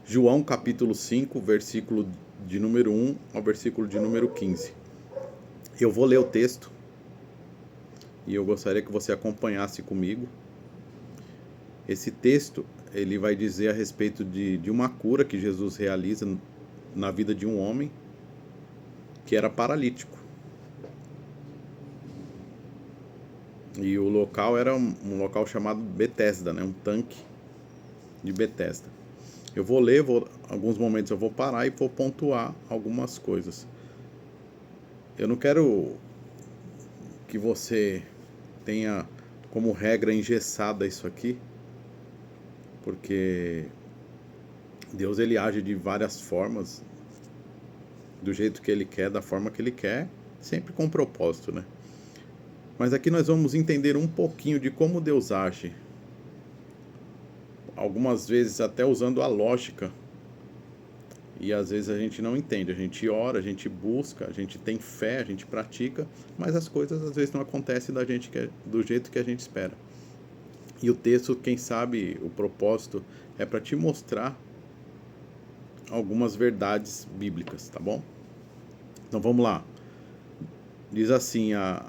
João capítulo 5, versículo de número 1 ao versículo de número 15. Eu vou ler o texto e eu gostaria que você acompanhasse comigo. Esse texto, ele vai dizer a respeito de uma cura que Jesus realiza na vida de um homem que era paralítico. E o local era um local chamado Betesda, né? Um tanque de Betesda. Eu vou ler, alguns momentos eu vou parar e vou pontuar algumas coisas. Eu não quero que você tenha como regra engessada isso aqui, porque Deus ele age de várias formas, do jeito que ele quer, da forma que ele quer, sempre com propósito, né? Mas aqui nós vamos entender um pouquinho de como Deus age, algumas vezes até usando a lógica, e às vezes a gente não entende, a gente ora, a gente busca, a gente tem fé, a gente pratica, mas as coisas às vezes não acontecem do jeito que a gente espera. E o texto, quem sabe, o propósito é para te mostrar algumas verdades bíblicas, tá bom? Então vamos lá. Diz assim a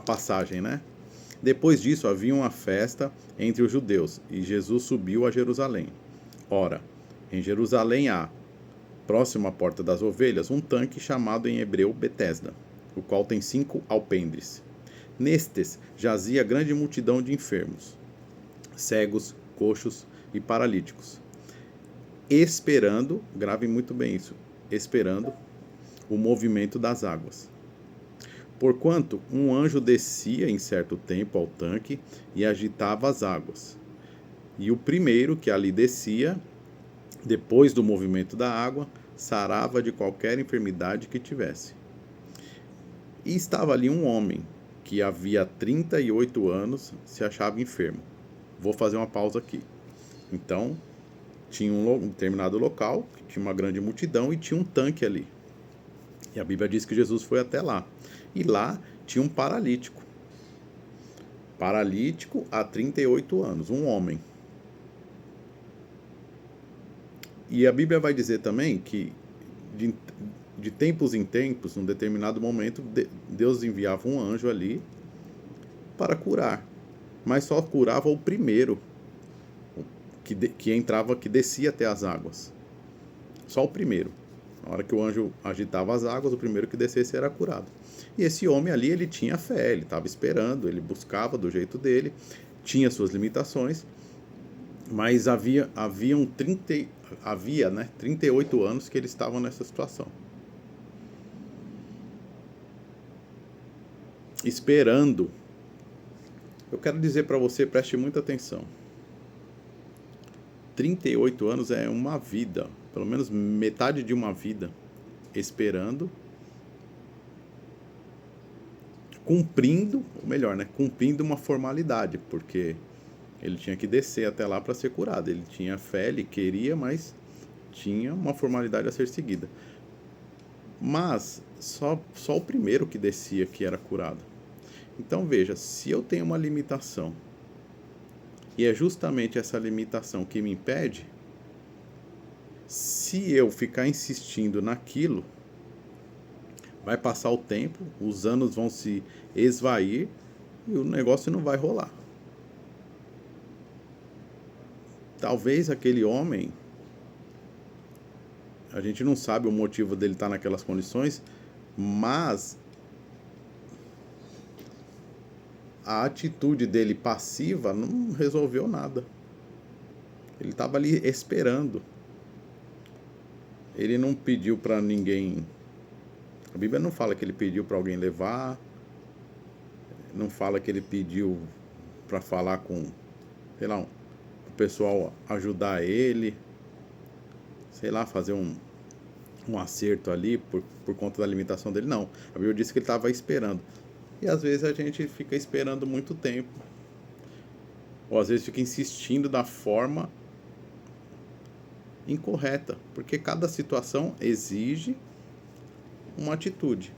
passagem, né? Depois disso havia uma festa entre os judeus e Jesus subiu a Jerusalém. Ora, em Jerusalém há, próximo à porta das ovelhas, um tanque chamado em hebreu Betesda, o qual tem 5 alpendres. Nestes jazia grande multidão de enfermos, cegos, coxos e paralíticos, esperando, grave muito bem isso, esperando o movimento das águas. Porquanto um anjo descia em certo tempo ao tanque e agitava as águas. E o primeiro que ali descia, depois do movimento da água, sarava de qualquer enfermidade que tivesse. E estava ali um homem que havia 38 anos se achava enfermo. Vou fazer uma pausa aqui. Então, tinha um determinado local, tinha uma grande multidão e tinha um tanque ali. E a Bíblia diz que Jesus foi até lá. E lá tinha um paralítico. Paralítico há 38 anos, um homem. E a Bíblia vai dizer também que de tempos em tempos, num determinado momento, Deus enviava um anjo ali para curar. Mas só curava o primeiro que entrava, que descia até as águas. Só o primeiro. Na hora que o anjo agitava as águas, o primeiro que descesse era curado. E esse homem ali, ele tinha fé, ele estava esperando, ele buscava do jeito dele, tinha suas limitações, mas havia 38 anos que eles estavam nessa situação. Esperando. Eu quero dizer para você, preste muita atenção. 38 anos é uma vida, pelo menos metade de uma vida, esperando, cumprindo, ou melhor, né, cumprindo uma formalidade, porque ele tinha que descer até lá para ser curado. Ele tinha fé, ele queria, mas tinha uma formalidade a ser seguida. Mas só o primeiro que descia que era curado. Então veja, se eu tenho uma limitação, e é justamente essa limitação que me impede, se eu ficar insistindo naquilo, vai passar o tempo, os anos vão se esvair e o negócio não vai rolar. Talvez aquele homem, a gente não sabe o motivo dele estar naquelas condições, mas a atitude dele passiva não resolveu nada. Ele estava ali esperando. Ele não pediu para ninguém. A Bíblia não fala que ele pediu para alguém levar. Não fala que ele pediu para falar com, sei lá, o pessoal ajudar ele. Sei lá, fazer um acerto ali por conta da limitação dele. Não. A Bíblia disse que ele estava esperando. E às vezes a gente fica esperando muito tempo. Ou às vezes fica insistindo da forma incorreta. Porque cada situação exige uma atitude.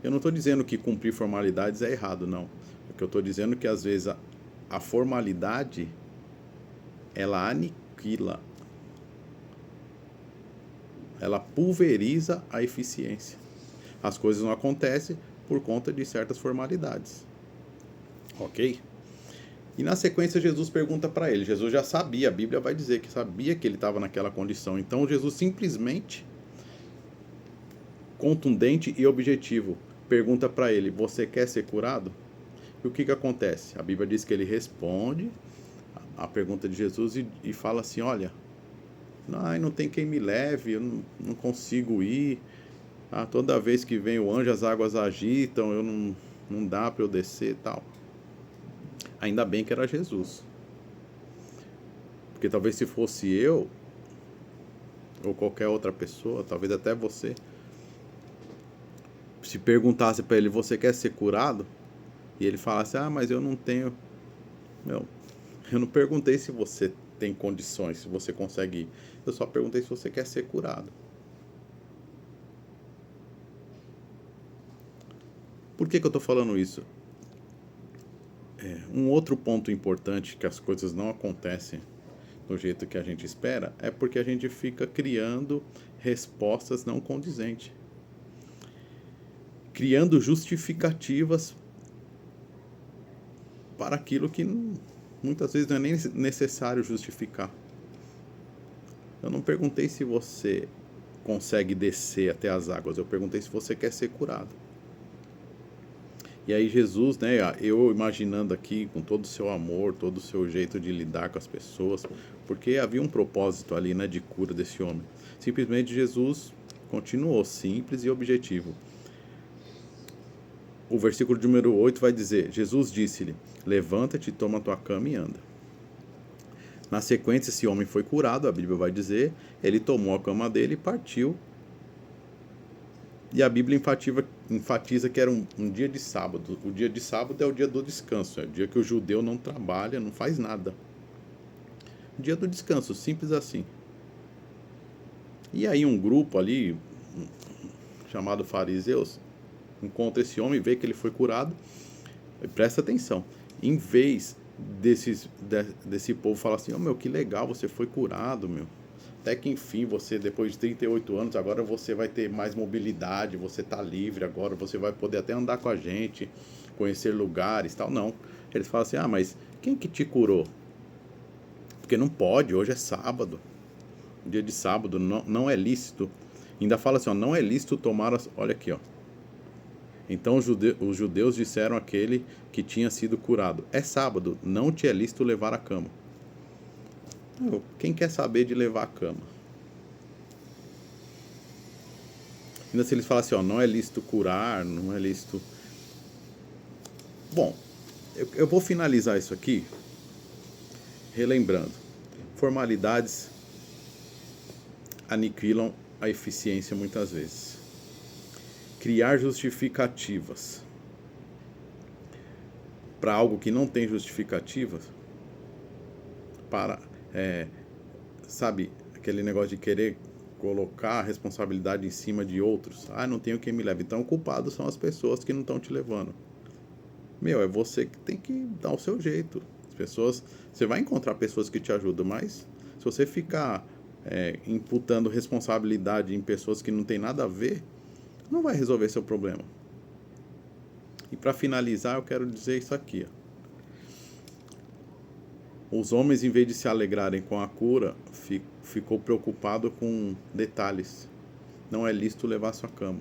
Eu não estou dizendo que cumprir formalidades é errado, não. O que eu estou dizendo é que às vezes a formalidade, ela aniquila, ela pulveriza a eficiência. As coisas não acontecem por conta de certas formalidades. Ok? E na sequência Jesus pergunta para ele. Jesus já sabia, a Bíblia vai dizer que sabia que ele estava naquela condição. Então Jesus simplesmente, contundente e objetivo, pergunta para ele: você quer ser curado? E o que acontece? A Bíblia diz que ele responde a pergunta de Jesus e fala assim: olha, não tem quem me leve, eu não consigo ir. Toda vez que vem o anjo as águas agitam, não dá para eu descer e tal. Ainda bem que era Jesus. Porque talvez se fosse eu, ou qualquer outra pessoa, talvez até você, se perguntasse para ele: você quer ser curado? E ele falasse: mas eu não tenho. Eu não perguntei se você tem condições, se você consegue ir. Eu só perguntei se você quer ser curado. Por que eu estou falando isso? Um outro ponto importante, que as coisas não acontecem do jeito que a gente espera, é porque a gente fica criando respostas não condizentes, criando justificativas para aquilo que muitas vezes não é nem necessário justificar. Eu não perguntei se você consegue descer até as águas, eu perguntei se você quer ser curado. E aí Jesus, né, eu imaginando aqui com todo o seu amor, todo o seu jeito de lidar com as pessoas, porque havia um propósito ali, né, de cura desse homem. Simplesmente Jesus continuou simples e objetivo. O versículo número 8 vai dizer: Jesus disse-lhe: levanta-te, toma tua cama e anda. Na sequência, esse homem foi curado, a Bíblia vai dizer, ele tomou a cama dele e partiu. E a Bíblia enfatiza que era um dia de sábado. O dia de sábado é o dia do descanso, é o dia que o judeu não trabalha, não faz nada. O dia do descanso, simples assim. E aí um grupo ali, chamado fariseus, encontra esse homem, vê que ele foi curado, e presta atenção. Em vez desse povo falar assim: que legal, você foi curado, até que enfim, você depois de 38 anos, agora você vai ter mais mobilidade, você está livre agora, você vai poder até andar com a gente, conhecer lugares e tal. Não, eles falam assim: mas quem que te curou? Porque não pode, hoje é sábado, dia de sábado, não é lícito. Ainda fala assim: não é lícito tomar olha aqui, Então os judeus disseram àquele que tinha sido curado: é sábado, não te é lícito levar a cama. Quem quer saber de levar a cama? Ainda se eles falam assim: não é lícito curar, não é lícito. Bom, eu vou finalizar isso aqui relembrando: formalidades aniquilam a eficiência muitas vezes. Criar justificativas para algo que não tem justificativas, sabe, aquele negócio de querer colocar a responsabilidade em cima de outros. Não tenho quem me leve. Então, culpados são as pessoas que não estão te levando. É você que tem que dar o seu jeito. As pessoas, você vai encontrar pessoas que te ajudam, mas se você ficar imputando responsabilidade em pessoas que não tem nada a ver, não vai resolver seu problema. E para finalizar, eu quero dizer isso aqui. Os homens, em vez de se alegrarem com a cura, ficou preocupado com detalhes. Não é lícito levar sua cama.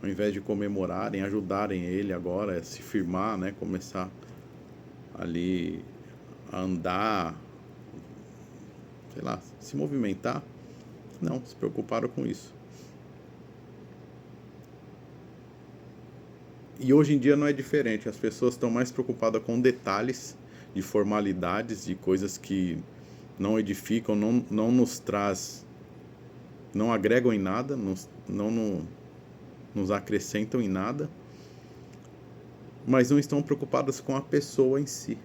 Ao invés de comemorarem, ajudarem ele agora a se firmar, né, começar ali a andar, sei lá, se movimentar, não, se preocuparam com isso. E hoje em dia não é diferente, as pessoas estão mais preocupadas com detalhes, de formalidades, de coisas que não edificam, não nos traz, não agregam em nada, não nos acrescentam em nada, mas não estão preocupadas com a pessoa em si.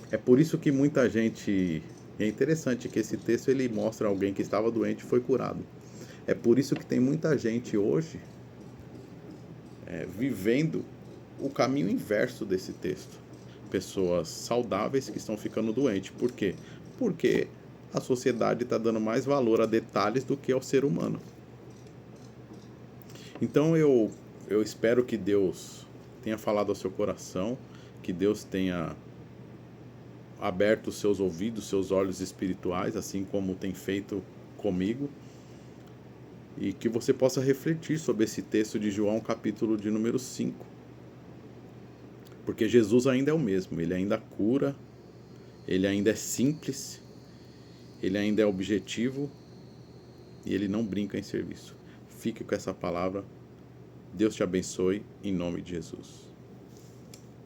É por isso que muita gente... É interessante que esse texto ele mostra alguém que estava doente e foi curado. É por isso que tem muita gente hoje vivendo o caminho inverso desse texto. Pessoas saudáveis que estão ficando doentes. Por quê? Porque a sociedade está dando mais valor a detalhes do que ao ser humano. Então eu espero que Deus tenha falado ao seu coração, que Deus tenha aberto os seus ouvidos, seus olhos espirituais, assim como tem feito comigo, e que você possa refletir sobre esse texto de João, capítulo de número 5. Porque Jesus ainda é o mesmo, ele ainda cura, ele ainda é simples, ele ainda é objetivo e ele não brinca em serviço. Fique com essa palavra. Deus te abençoe, em nome de Jesus.